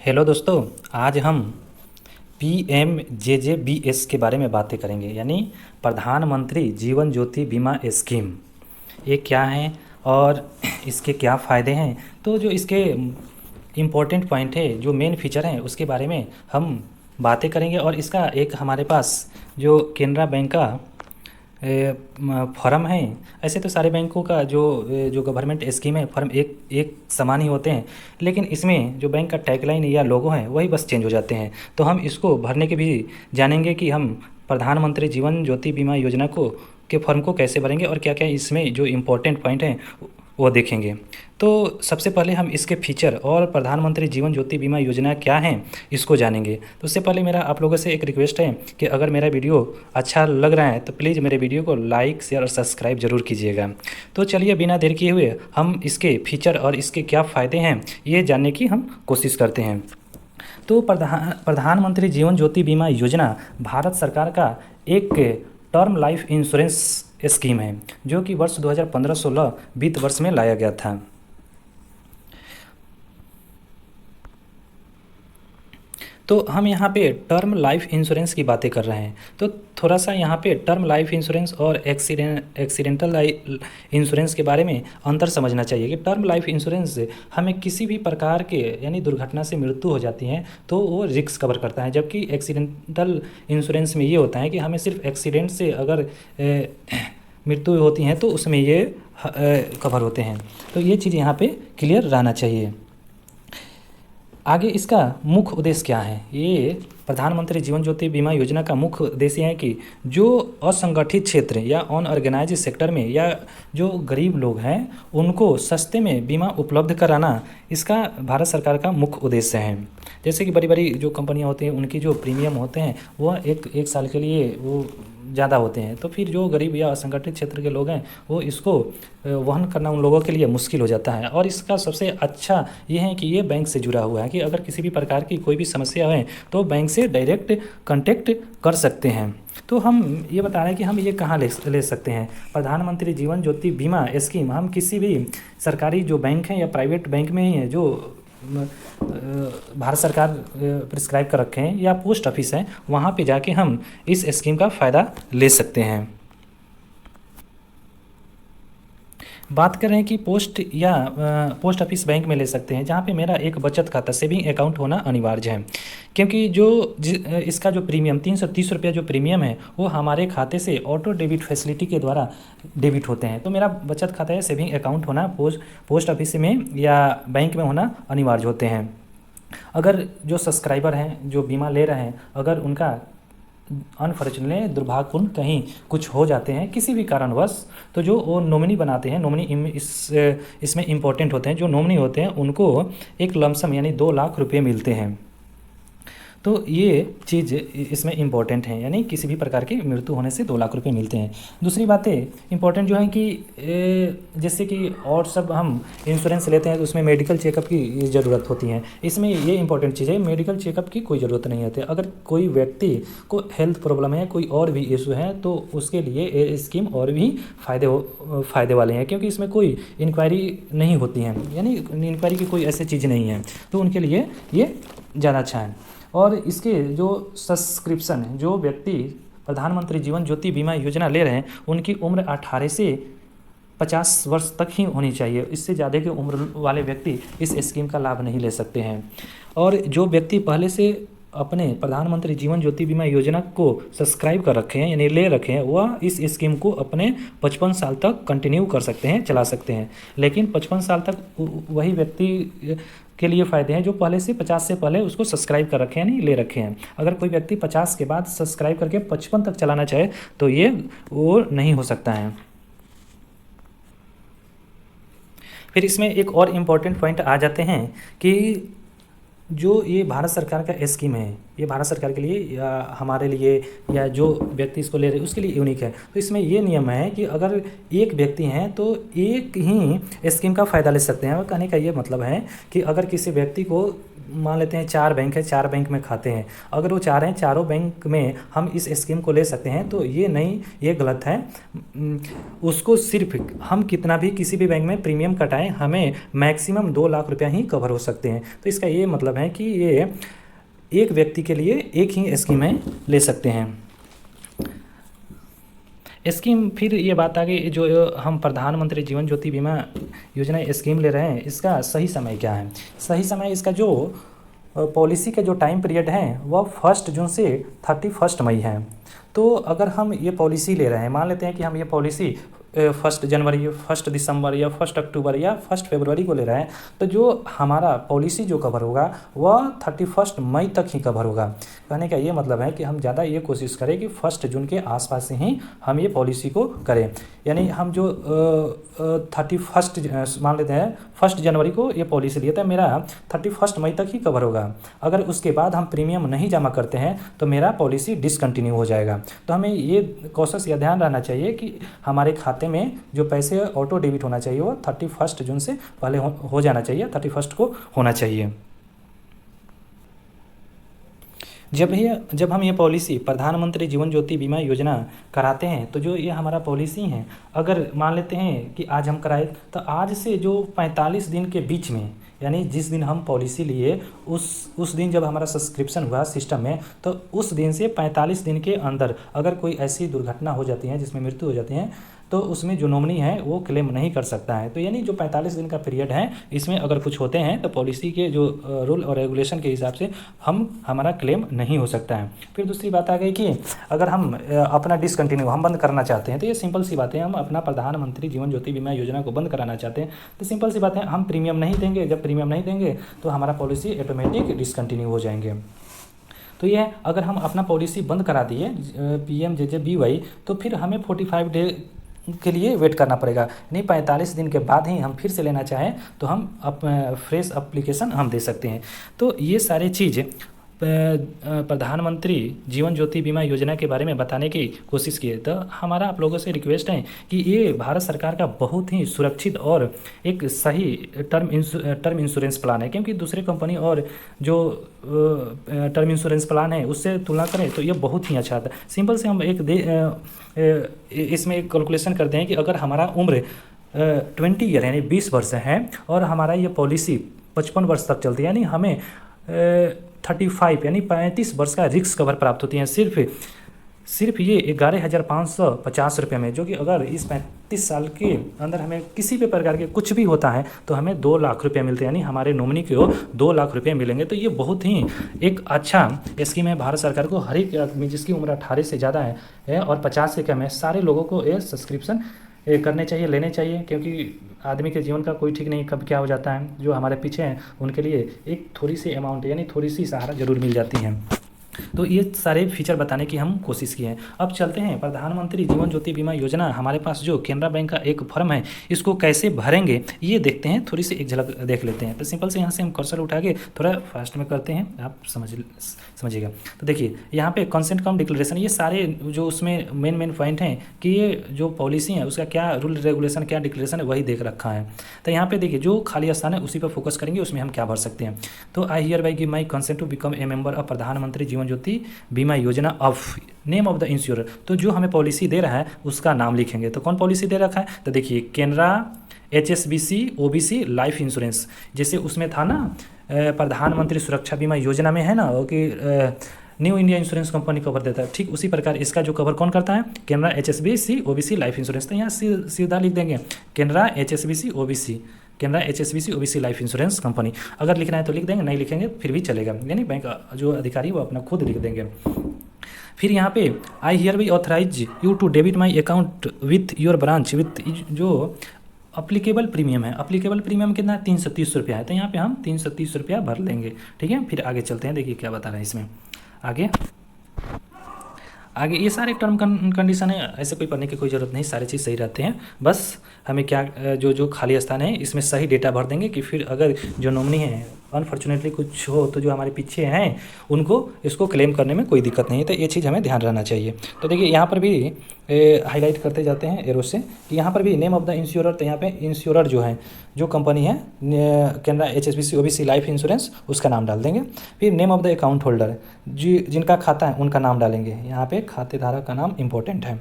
Hello दोस्तों। आज हम PMJJBS के बारे में बातें करेंगे, यानी प्रधानमंत्री जीवन ज्योति बीमा स्कीम। ये क्या है और इसके क्या फ़ायदे हैं। तो जो इसके इम्पोर्टेंट पॉइंट है, जो मेन फीचर हैं, उसके बारे में हम बातें करेंगे। और इसका एक हमारे पास जो केनरा बैंक का फर्म है। ऐसे तो सारे बैंकों का जो गवर्नमेंट स्कीम है, फर्म एक एक समान ही होते हैं, लेकिन इसमें जो बैंक का टैगलाइन या लोगो है वही बस चेंज हो जाते हैं। तो हम इसको भरने के भी जानेंगे कि हम प्रधानमंत्री जीवन ज्योति बीमा योजना को के फॉर्म को कैसे भरेंगे और क्या क्या इसमें जो इम्पोर्टेंट पॉइंट हैं वो देखेंगे। तो सबसे पहले हम इसके फीचर और प्रधानमंत्री जीवन ज्योति बीमा योजना क्या है इसको जानेंगे। तो उससे पहले मेरा आप लोगों से एक रिक्वेस्ट है कि अगर मेरा वीडियो अच्छा लग रहा है तो प्लीज़ मेरे वीडियो को लाइक शेयर और सब्सक्राइब ज़रूर कीजिएगा। तो चलिए बिना देर किए हुए हम इसके फीचर और इसके क्या फ़ायदे हैं ये जानने की हम कोशिश करते हैं। तो प्रधानमंत्री जीवन ज्योति बीमा योजना भारत सरकार का एक टर्म लाइफ इंश्योरेंस स्कीम है, जो कि वर्ष 2015-16 वित्त वर्ष में लाया गया था। तो हम यहाँ पे टर्म लाइफ इंश्योरेंस की बातें कर रहे हैं, तो थोड़ा सा यहाँ पे टर्म लाइफ इंश्योरेंस और एक्सीडेंटल इंश्योरेंस के बारे में अंतर समझना चाहिए कि टर्म लाइफ इंश्योरेंस से हमें किसी भी प्रकार के यानी दुर्घटना से मृत्यु हो जाती है तो वो रिस्क कवर करता है, जबकि एक्सीडेंटल इंश्योरेंस में ये होता है कि हमें सिर्फ एक्सीडेंट से अगर मृत्यु होती है तो उसमें ये कवर होते हैं। तो ये चीज़ यहाँ पे क्लियर रहना चाहिए। आगे इसका मुख्य उद्देश्य क्या है। ये प्रधानमंत्री जीवन ज्योति बीमा योजना का मुख्य उद्देश्य है कि जो असंगठित क्षेत्र या अनऑर्गेनाइज सेक्टर में या जो गरीब लोग हैं उनको सस्ते में बीमा उपलब्ध कराना इसका भारत सरकार का मुख्य उद्देश्य है। जैसे कि बड़ी बड़ी जो कंपनियां होती हैं उनकी जो प्रीमियम होते हैं वह एक साल के लिए वो ज़्यादा होते हैं, तो फिर जो गरीब या असंगठित क्षेत्र के लोग हैं वो इसको वहन करना उन लोगों के लिए मुश्किल हो जाता है। और इसका सबसे अच्छा ये है कि ये बैंक से जुड़ा हुआ है कि अगर किसी भी प्रकार की कोई भी समस्या है तो बैंक से डायरेक्ट कांटेक्ट कर सकते हैं। तो हम ये बता रहे हैं कि हम ये कहाँ ले सकते हैं। प्रधानमंत्री जीवन ज्योति बीमा स्कीम हम किसी भी सरकारी जो बैंक हैं या प्राइवेट बैंक में ही है जो भारत सरकार प्रिस्क्राइब कर रखे हैं या पोस्ट ऑफिस है, वहाँ पे जाके हम इस स्कीम का फ़ायदा ले सकते हैं। बात कर रहे हैं कि पोस्ट ऑफिस बैंक में ले सकते हैं, जहाँ पे मेरा एक बचत खाता सेविंग अकाउंट होना अनिवार्य है, क्योंकि इसका जो प्रीमियम 330 रुपया जो प्रीमियम है वो हमारे खाते से ऑटो डेबिट फैसिलिटी के द्वारा डेबिट होते हैं। तो मेरा बचत खाता या सेविंग अकाउंट होना पोस्ट ऑफिस में या बैंक में होना अनिवार्य होते हैं। अगर जो सब्सक्राइबर हैं जो बीमा ले रहे हैं अगर उनका अनफॉर्चुनेटली दुर्भाग्यपूर्ण कहीं कुछ हो जाते हैं किसी भी कारणवश, तो जो वो नॉमिनी बनाते हैं, नॉमिनी इसमें इम्पोर्टेंट होते हैं, जो नॉमिनी होते हैं उनको एक लमसम यानी 2 लाख रुपये मिलते हैं। तो ये चीज़ इसमें इम्पॉर्टेंट है, यानी किसी भी प्रकार की मृत्यु होने से 2 लाख रुपए मिलते हैं। दूसरी बातें इम्पॉर्टेंट जो है कि जैसे कि और सब हम इंश्योरेंस लेते हैं तो उसमें मेडिकल चेकअप की ज़रूरत होती है। इसमें ये इंपॉर्टेंट चीज़ है, मेडिकल चेकअप की कोई ज़रूरत नहीं होती। अगर कोई व्यक्ति को हेल्थ प्रॉब्लम है, कोई और भी इशू है, तो उसके लिए ये स्कीम और भी फ़ायदे वाले हैं, क्योंकि इसमें कोई इंक्वायरी नहीं होती है, यानी इंक्वायरी की कोई ऐसी चीज़ नहीं है, तो उनके लिए ये ज़्यादा अच्छा है। और इसके जो सब्सक्रिप्शन है, जो व्यक्ति प्रधानमंत्री जीवन ज्योति बीमा योजना ले रहे हैं उनकी उम्र 18 से 50 वर्ष तक ही होनी चाहिए। इससे ज़्यादा की उम्र वाले व्यक्ति इस स्कीम का लाभ नहीं ले सकते हैं। और जो व्यक्ति पहले से अपने प्रधानमंत्री जीवन ज्योति बीमा योजना को सब्सक्राइब कर रखे हैं यानी ले रखे हैं, वह इस स्कीम को अपने 55 साल तक कंटिन्यू कर सकते हैं, चला सकते हैं। लेकिन 55 साल तक वही व्यक्ति के लिए फ़ायदे हैं जो पहले से 50 से पहले उसको सब्सक्राइब कर रखे हैं, नहीं ले रखे हैं। अगर कोई व्यक्ति 50 के बाद सब्सक्राइब करके 55 तक चलाना चाहे तो ये वो नहीं हो सकता है। फिर इसमें एक और इम्पॉर्टेंट पॉइंट आ जाते हैं कि जो ये भारत सरकार का स्कीम है, ये भारत सरकार के लिए या हमारे लिए या जो व्यक्ति इसको ले रहे हैं उसके लिए यूनिक है। तो इसमें ये नियम है कि अगर एक व्यक्ति हैं तो एक ही स्कीम का फ़ायदा ले सकते हैं। और कहने का ये मतलब है कि अगर किसी व्यक्ति को मान लेते हैं 4 बैंक है, 4 बैंक में खाते हैं, अगर वो चाह रहे हैं चारों बैंक में हम इस स्कीम को ले सकते हैं, तो ये नहीं, ये गलत है। उसको सिर्फ हम कितना भी किसी भी बैंक में प्रीमियम कटाएं, हमें मैक्सिमम 2 लाख रुपया ही कवर हो सकते हैं। तो इसका ये मतलब है कि ये एक व्यक्ति के लिए एक ही स्कीमें ले सकते हैं। स्कीम, फिर ये बात आ गई जो हम प्रधानमंत्री जीवन ज्योति बीमा योजना स्कीम ले रहे हैं, इसका सही समय क्या है। सही समय इसका जो पॉलिसी का जो टाइम पीरियड है वह 1 जून से 31 मई है। तो अगर हम ये पॉलिसी ले रहे हैं, मान लेते हैं कि हम ये पॉलिसी 1 जनवरी, 1 दिसंबर या 1 अक्टूबर या 1 फरवरी को ले रहे हैं, तो जो हमारा पॉलिसी जो कवर होगा वह 31 मई तक ही कवर होगा। कहने का ये मतलब है कि हम ज़्यादा ये कोशिश करें कि 1 जून के आसपास से ही हम ये पॉलिसी को करें। यानी हम जो 31 मान लेते हैं 1 जनवरी को ये पॉलिसी लिया था, मेरा 31 मई तक ही कवर होगा। अगर उसके बाद हम प्रीमियम नहीं जमा करते हैं तो मेरा पॉलिसी डिसकंटिन्यू हो जाएगा। तो हमें ये कोशिश या ध्यान रहना चाहिए कि हमारे खाते में जो पैसे ऑटो डेबिट होना चाहिए वो 31 जून से पहले हो जाना चाहिए, 31 को होना चाहिए। जब हम ये पॉलिसी प्रधानमंत्री जीवन ज्योति बीमा योजना कराते हैं, तो जो ये हमारा पॉलिसी है, अगर मान लेते हैं कि आज हम कराए, तो आज से जो 45 दिन के बीच में, यानी जिस दिन हम पॉलिसी लिए उस दिन जब हमारा सब्सक्रिप्शन हुआ सिस्टम में, तो उस दिन से 45 दिन के अंदर अगर कोई ऐसी दुर्घटना हो जाती है जिसमें मृत्यु हो जाती है, तो उसमें जो नॉमिनी है वो क्लेम नहीं कर सकता है। तो यानी जो 45 दिन का पीरियड है, इसमें अगर कुछ होते हैं तो पॉलिसी के जो रूल और रेगुलेशन के हिसाब से हमारा क्लेम नहीं हो सकता है। फिर दूसरी बात आ गई कि अगर हम अपना डिसकंटिन्यू हम बंद करना चाहते हैं, तो ये सिंपल सी बात है, हम अपना प्रधानमंत्री जीवन ज्योति बीमा योजना को बंद कराना चाहते हैं, तो सिंपल सी बात है, हम प्रीमियम नहीं देंगे। जब प्रीमियम नहीं देंगे तो हमारा पॉलिसी ऑटोमेटिक डिसकंटिन्यू हो जाएंगे। तो ये अगर हम अपना पॉलिसी बंद करा दिए PMJJBY, तो फिर हमें 45 डे के लिए वेट करना पड़ेगा। नहीं, 45 दिन के बाद ही हम फिर से लेना चाहें तो हम फ्रेश एप्लीकेशन हम दे सकते हैं। तो ये सारी चीज़ प्रधानमंत्री जीवन ज्योति बीमा योजना के बारे में बताने की कोशिश की है। तो हमारा आप लोगों से रिक्वेस्ट है कि ये भारत सरकार का बहुत ही सुरक्षित और एक सही टर्म इंश्योरेंस प्लान है, क्योंकि दूसरे कंपनी और जो टर्म इंश्योरेंस प्लान है उससे तुलना करें तो ये बहुत ही अच्छा था। सिंपल से हम इसमें एक कैलकुलेशन करते हैं कि अगर हमारा उम्र 20 ईयर यानी 20 वर्ष है और हमारा ये पॉलिसी 55 वर्ष तक चलती है, यानी हमें 35 यानी 35 वर्ष का रिस्क कवर प्राप्त होती हैं सिर्फ ये 11,550 रुपये में, जो कि अगर इस 35 साल के अंदर हमें किसी भी प्रकार के कुछ भी होता है तो हमें 2 लाख रुपये मिलते हैं, यानी हमारे नॉमिनी को 2 लाख रुपये मिलेंगे। तो ये बहुत ही एक अच्छा स्कीम है भारत सरकार को। हर एक आदमी जिसकी उम्र 18 से ज़्यादा है और 50 से कम है, सारे लोगों को ये सब्सक्रिप्शन करने चाहिए, लेने चाहिए, क्योंकि आदमी के जीवन का कोई ठीक नहीं कब क्या हो जाता है। जो हमारे पीछे हैं उनके लिए एक थोड़ी सी अमाउंट यानी थोड़ी सी सहारा जरूर मिल जाती है। तो ये सारे फीचर बताने की हम कोशिश की है। अब चलते हैं प्रधानमंत्री जीवन ज्योति बीमा योजना, हमारे पास जो केनरा बैंक का एक फॉर्म है, इसको कैसे भरेंगे ये देखते हैं, थोड़ी सी एक झलक देख लेते हैं। तो सिंपल से यहाँ से हम कर्सर उठा के थोड़ा फास्ट में करते हैं, आप समझिएगा। तो देखिए यहाँ पे कंसेंट कम डिक्लेरेशन, ये सारे जो उसमें मेन पॉइंट हैं कि ये जो पॉलिसी है उसका क्या रूल रेगुलेशन क्या डिक्लेरेशन है वही देख रखा है। तो यहाँ पे देखिए जो खाली स्थान है उसी पर फोकस करेंगे, उसमें हम क्या भर सकते हैं। तो I hereby give my consent to become a member of Pradhan Mantri Jeevan Jyoti Bima Yojana of name of the insure. तो जो हमें पॉलिसी दे रहा है उसका नाम लिखेंगे। तो कौन पॉलिसी दे रखा है, तो देखिए Canara HSBC OBC life insurance, जैसे उसमें था ना प्रधानमंत्री सुरक्षा बीमा योजना में है ना कि new India insurance company cover देता है, ठीक उसी प्रकार इसका जो कवर कौन करता है, Canara HSBC OBC life insurance. तो यहाँ सीधा लिख देंगे Canara HSBC OBC life insurance company. अगर लिखना है तो लिख देंगे, नहीं लिखेंगे फिर भी चलेगा, यानी बैंक जो अधिकारी वो अपना खुद लिख देंगे। फिर यहाँ पे I hereby authorize you to debit my account with your branch with जो अप्लीकेबल प्रीमियम है। अप्लीकेबल प्रीमियम कितना है, 330 रुपया है। तो यहाँ पे हम 330 रुपया भर लेंगे, ठीक है। फिर आगे चलते हैं, देखिए क्या बता रहे हैं इसमें। आगे ये सारे टर्म कंडीशन है, ऐसे कोई पढ़ने की कोई ज़रूरत नहीं, सारी चीज़ सही रहते हैं। बस हमें क्या जो खाली स्थान है इसमें सही डेटा भर देंगे कि फिर अगर जो नॉमिनी है अनफॉर्चुनेटली कुछ हो तो जो हमारे पीछे हैं उनको इसको क्लेम करने में कोई दिक्कत नहीं है। तो ये चीज़ हमें ध्यान रहना चाहिए। तो देखिए यहाँ पर भी हाईलाइट करते जाते हैं एरो से कि यहाँ पर भी नेम ऑफ द इंश्योरर, तो यहाँ पे इंश्योरर जो है, जो कंपनी है Canara HSBC OBC life insurance, उसका नाम डाल देंगे। फिर name of the account holder, जी जिनका खाता है उनका नाम डालेंगे। यहाँ पे खातेधारक का नाम इंपॉर्टेंट है।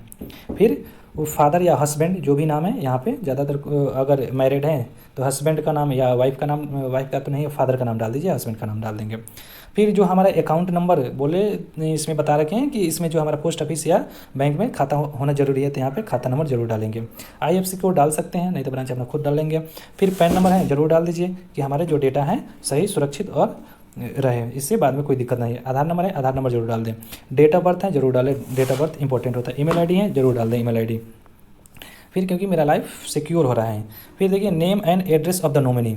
फिर वो फादर या हस्बैंड जो भी नाम है यहाँ पे ज़्यादातर अगर मैरिड हैं तो हस्बैंड का नाम या वाइफ का नाम, वाइफ का तो नहीं, फादर का नाम डाल दीजिए, हस्बैंड का नाम डाल देंगे। फिर जो हमारा अकाउंट नंबर बोले इसमें बता रखे हैं कि इसमें जो हमारा पोस्ट ऑफिस या बैंक में खाता होना जरूरी है, तो यहाँ पे खाता नंबर जरूर डालेंगे। IFSC कोड डाल सकते हैं, नहीं तो ब्रांच अपना खुद डाल लेंगे। फिर पैन नंबर है जरूर डाल दीजिए कि हमारे जो डेटा है सही सुरक्षित और रहे, इससे बाद में कोई दिक्कत नहीं है। आधार नंबर है, आधार नंबर जरूर डाल दें। डेट ऑफ बर्थ है जरूर डालें, डेट ऑफ बर्थ इंपॉर्टेंट होता है। ईमेल आईडी है जरूर डाल दें, ईमेल आईडी, फिर क्योंकि मेरा लाइफ सिक्योर हो रहा है। फिर देखिए name and address of the nominee,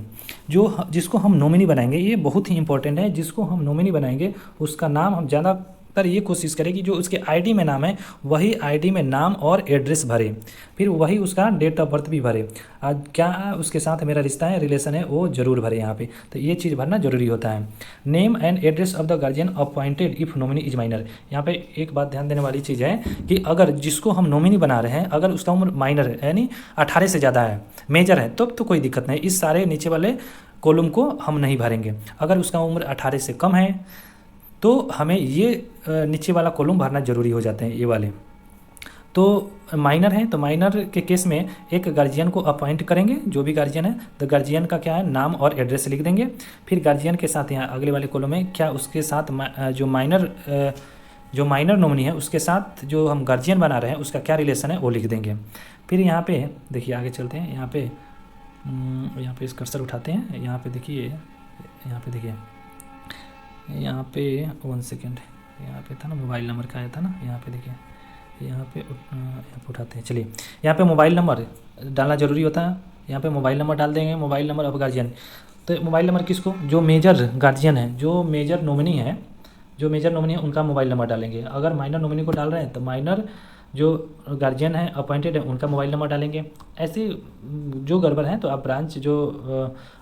जो जिसको हम नॉमिनी बनाएंगे, ये बहुत ही इंपॉर्टेंट है। जिसको हम नॉमिनी बनाएंगे उसका नाम हम ज़्यादातर ये कोशिश करें कि जो उसके आईडी में नाम है वही आईडी में नाम और एड्रेस भरे, फिर वही उसका डेट ऑफ बर्थ भी भरे। आज क्या उसके साथ मेरा रिश्ता है, रिलेशन है, वो जरूर भरे यहाँ पे। तो ये चीज़ भरना जरूरी होता है। Name and address of the guardian appointed if nominee is minor. यहाँ पे एक बात ध्यान देने वाली चीज़ है कि अगर जिसको हम नॉमिनी बना रहे हैं अगर उसका उम्र माइनर है यानी 18 से ज़्यादा है, मेजर है, तब तो कोई दिक्कत नहीं, इस सारे नीचे वाले कॉलम को हम नहीं भरेंगे। अगर उसका उम्र 18 से कम है तो हमें ये नीचे वाला कॉलम भरना जरूरी हो जाते हैं, ये वाले। तो माइनर है तो माइनर के केस में एक गार्जियन को अपॉइंट करेंगे, जो भी गार्जियन है, तो गार्जियन का क्या है नाम और एड्रेस लिख देंगे। फिर गार्जियन के साथ यहाँ अगले वाले कॉलम में क्या उसके साथ जो माइनर नॉमिनी है उसके साथ जो हम गार्जियन बना रहे हैं उसका क्या रिलेशन है वो लिख देंगे। फिर यहाँ पे देखिए आगे चलते हैं, यहाँ पे इस कर्सर उठाते हैं, यहाँ पे देखिए, यहाँ पे देखिए, यहाँ पे 1 सेकेंड, यहाँ पे था ना मोबाइल नंबर का आया था ना, यहाँ पे देखिए, यहाँ पे उठाते हैं। चलिए यहाँ पे मोबाइल नंबर डालना ज़रूरी होता है। यहाँ पे मोबाइल नंबर डाल देंगे, मोबाइल नंबर ऑफ गार्जियन। तो मोबाइल नंबर किसको, जो मेजर गार्जियन है, जो मेजर नॉमिनी है, उनका मोबाइल नंबर डालेंगे। अगर माइनर नॉमिनी को डाल रहे हैं तो माइनर जो गार्जियन है अपॉइंटेड है उनका मोबाइल नंबर डालेंगे। ऐसे जो गड़बड़ है तो आप ब्रांच जो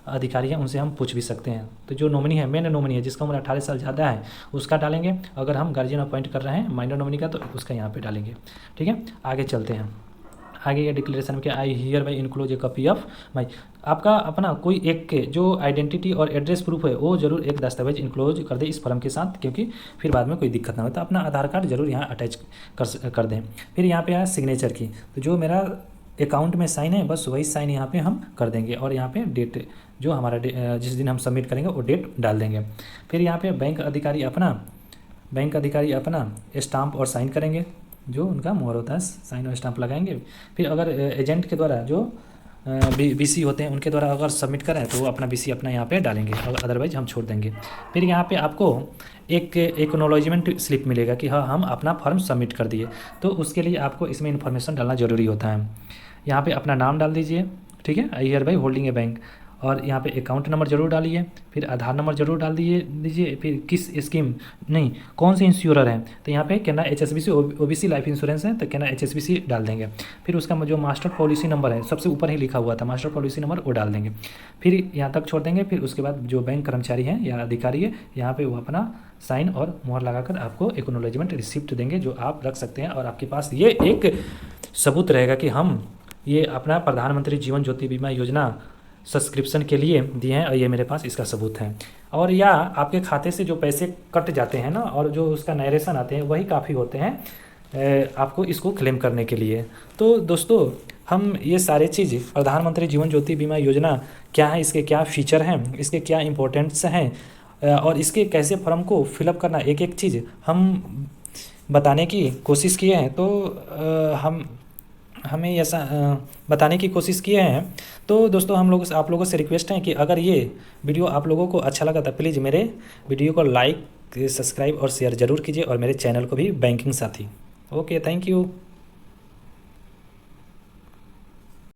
अधिकारी हैं उनसे हम पूछ भी सकते हैं। तो जो नॉमिनी है, मेन नॉमिनी है, जिसका उम्र 18 साल ज़्यादा है उसका डालेंगे। अगर हम गार्जियन अपॉइंट कर रहे हैं माइनर नॉमिनी का तो उसका यहाँ पे डालेंगे। ठीक है, आगे चलते हैं। आगे ये डिक्लेरेशन के I hear by enclose A copy of my, आपका अपना कोई एक के जो आइडेंटिटी और एड्रेस प्रूफ है वो जरूर एक दस्तावेज इनक्लोज कर दे इस फॉर्म के साथ, क्योंकि फिर बाद में कोई दिक्कत ना हो। तो अपना आधार कार्ड जरूर यहाँ अटैच कर दें। फिर यहाँ पे आया सिग्नेचर की, तो जो मेरा अकाउंट में साइन है बस वही साइन यहाँ पे हम कर देंगे। और यहाँ पे डेट जो हमारा जिस दिन हम सबमिट करेंगे वो डेट डाल देंगे। फिर यहाँ पे बैंक अधिकारी अपना स्टाम्प और साइन करेंगे, जो उनका मोहर होता है, साइन और स्टाम्प लगाएंगे। फिर अगर एजेंट के द्वारा जो BC होते हैं उनके द्वारा अगर सबमिट करें तो वो अपना BC अपना यहाँ पे डालेंगे, अदरवाइज हम छोड़ देंगे। फिर यहाँ पे आपको एक एक्नॉलेजमेंट स्लिप मिलेगा कि हाँ हम अपना फॉर्म सबमिट कर दिए, तो उसके लिए आपको इसमें इन्फॉर्मेशन डालना ज़रूरी होता है। यहाँ पे अपना नाम डाल दीजिए, ठीक है, I hear by holding A bank, और यहाँ पे अकाउंट नंबर जरूर डालिए। फिर आधार नंबर जरूर डाल दीजिए। फिर किस स्कीम नहीं कौन से इंश्योरर है, तो यहाँ पे Canara HSBC OBC life insurance है तो कैनरा HSBC डाल देंगे। फिर उसका जो मास्टर पॉलिसी नंबर है सबसे ऊपर ही लिखा हुआ था मास्टर पॉलिसी नंबर, वो डाल देंगे। फिर यहाँ तक छोड़ देंगे। फिर उसके बाद जो बैंक कर्मचारी हैं या अधिकारी है यहाँ पे वो अपना साइन और मोहर लगाकर आपको एक्नॉलेजमेंट रिसिप्ट देंगे, जो आप रख सकते हैं। और आपके पास ये एक सबूत रहेगा कि हम ये अपना प्रधानमंत्री जीवन ज्योति बीमा योजना सब्सक्रिप्शन के लिए दिए हैं और ये मेरे पास इसका सबूत है। और या आपके खाते से जो पैसे कट जाते हैं ना और जो उसका नरेशन आते हैं वही काफ़ी होते हैं आपको इसको क्लेम करने के लिए। तो दोस्तों हम ये सारे चीज़ प्रधानमंत्री जीवन ज्योति बीमा योजना क्या है, इसके क्या फ़ीचर हैं, इसके क्या इम्पोर्टेंट्स हैं और इसके कैसे फॉर्म को फिलअप करना, एक एक चीज़ हम बताने की कोशिश किए हैं। तो हमें ऐसा बताने की कोशिश किए हैं। तो दोस्तों आप लोगों से रिक्वेस्ट है कि अगर ये वीडियो आप लोगों को अच्छा लगा तो प्लीज़ मेरे वीडियो को लाइक, सब्सक्राइब और शेयर ज़रूर कीजिए, और मेरे चैनल को भी बैंकिंग साथी। Okay, thank you.